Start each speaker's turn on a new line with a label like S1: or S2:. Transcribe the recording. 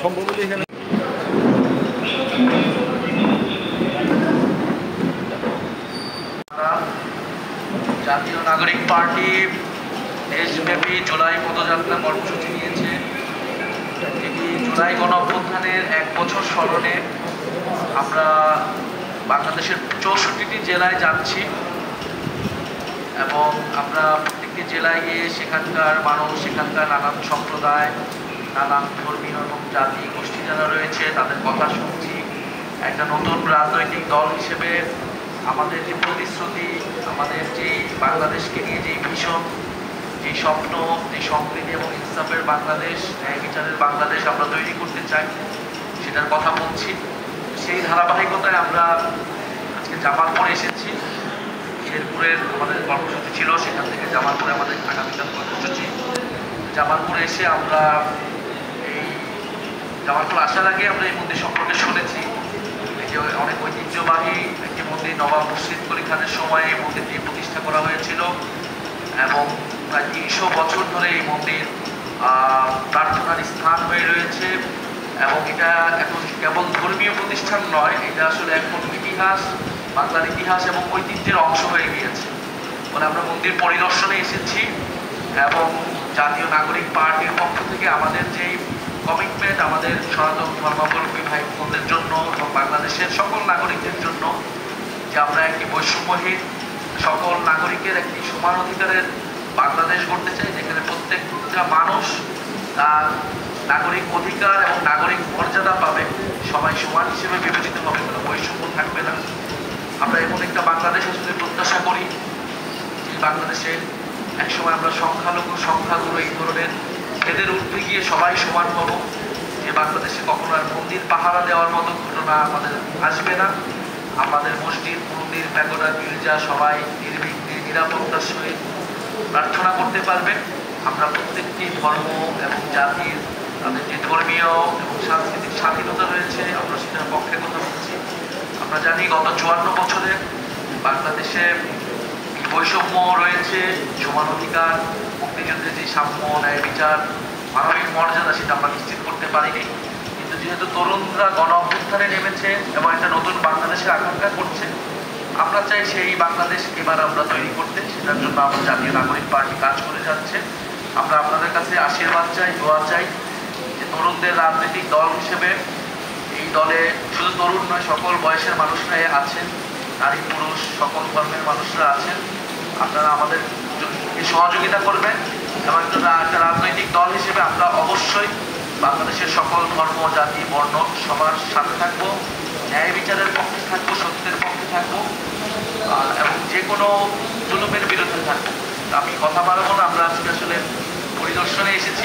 S1: সম্ভবত এখানে
S2: জাতীয় নাগরিক পার্টি দেশব্যাপী জুলাই পদযাত্রা কর্মসূচি নিয়েছে। এটি জুলাই গণঅভ্যুত্থানের 1 বছর স্মরণে আমরা বাংলাদেশের 64টি জেলায় যাচ্ছি এবং আমরা প্রত্যেকটি জেলায় গিয়ে সেখানকার মানুষ, সেখানকার নানান সম্প্রদায়, নানান ধর্মীয় এবং জাতি গোষ্ঠী যারা রয়েছে তাদের কথা শুনছি। একটা নতুন রাজনৈতিক দল হিসেবে আমাদের যে প্রতিশ্রুতি, আমাদের যে বাংলাদেশকে নিয়ে যে ভিশন, যে স্বপ্ন, যে সমৃদ্ধি এবং ইনসাফের বাংলাদেশ, ন্যায় বিচারের বাংলাদেশ আমরা তৈরি করতে চাই, সেটার কথা বলছি। সেই ধারাবাহিকতায় আমরা আজকে জামালপুরে এসেছি। শেরপুরের আমাদের কর্মসূচি ছিল, সেখান থেকে জামালপুরে আমাদের আগামীকাল কর্মসূচি। জামালপুরে এসে আমরা এই জামালপুর আসার আগে আমরা এই মন্দির সম্পর্কে শুনেছি। এই যে অনেক ঐতিহ্যবাহী একটি মন্দির, নবাব মুর্শিদ কুলি খানের সময় এই মন্দিরটি প্রতিষ্ঠা করা হয়েছিল এবং প্রায় 300 বছর ধরে এই মন্দির প্রার্থনার স্থান হয়ে রয়েছে এবং এটা এখন কেবল ধর্মীয় প্রতিষ্ঠান নয়, এটা আসলে এখন ইতিহাস, বাংলার ইতিহাস এবং ঐতিহ্যের অংশ হয়ে গিয়েছে। বলে আমরা মন্দির পরিদর্শনে এসেছি এবং জাতীয় নাগরিক পার্টির পক্ষ থেকে আমাদের যেই কমিটমেন্ট, আমাদের সনাতন ধর্মাবলম্বী ভাই বোনদের জন্য এবং বাংলাদেশের সকল নাগরিকদের জন্য যে আমরা একটি বৈষম্যহীন সকল নাগরিকের একটি সমান অধিকারের বাংলাদেশ গড়তে চাই, যেখানে প্রত্যেকটা মানুষ তার নাগরিক অধিকার এবং নাগরিক মর্যাদা পাবে, সবাই সমান হিসেবে বিবেচিত হবে, কোনো বৈষম্য থাকবে না। আমরা এমন একটা বাংলাদেশ আসলে প্রত্যাশা করি যে বাংলাদেশে একসময় আমরা সংখ্যাগুলো এই ধরনের এদের ঊর্ধ্বে গিয়ে সবাই সমান হব, যে বাংলাদেশে কখনো আর মন্দির পাহারা দেওয়ার মতো ঘটনা আমাদের আসবে না। আমাদের মসজিদ, মন্দির, প্যাগোডা, গির্জা সবাই নির্বিঘ্নে নিরাপত্তার সহিত প্রার্থনা করতে পারবে। আমরা প্রত্যেকটি ধর্ম এবং জাতির তাদের যে ধর্মীয় এবং সাংস্কৃতিক স্বাধীনতা রয়েছে আমরা সেটার পক্ষে কথা বলছি। আমরা জানি গত 54 বছরে বাংলাদেশে বৈষম্য রয়েছে, সমান অধিকার, মুক্তিযুদ্ধের যে সাম্য, ন্যায় বিচার, মানবিক মর্যাদা সেটা আমরা নিশ্চিত করতে পারিনি। কিন্তু যেহেতু তরুণরা গণ অভ্যুত্থানে নেমেছে এবং একটা নতুন বাংলাদেশের আকাঙ্ক্ষা করছে, আমরা চাই সেই বাংলাদেশ এবার আমরা তৈরি করতে। সেটার জন্য আমরা জাতীয় নাগরিক পার্টি কাজ করে যাচ্ছে। আমরা আপনাদের কাছে আশীর্বাদ চাই, দোয়া চাই যে তরুণদের রাজনৈতিক দল হিসেবে এই দলে শুধু তরুণ নয়, সকল বয়সের মানুষরাই আছেন, নারী পুরুষ সকল ধর্মের মানুষরা আছেন। আপনারা আমাদের সহযোগিতা করবেন এবং একটা রাজনৈতিক দল হিসেবে আমরা অবশ্যই বাংলাদেশের সকল ধর্ম, জাতি, বর্ণ সবার সাথে থাকবো, ন্যায় বিচারের পক্ষে থাকবো, সত্যের পক্ষে থাকবো এবং যে কোনো জুলুমের বিরুদ্ধে থাকবো। আমি কথা বাড়াবো না, আমরা আজকে আসলে পরিদর্শনে এসেছি।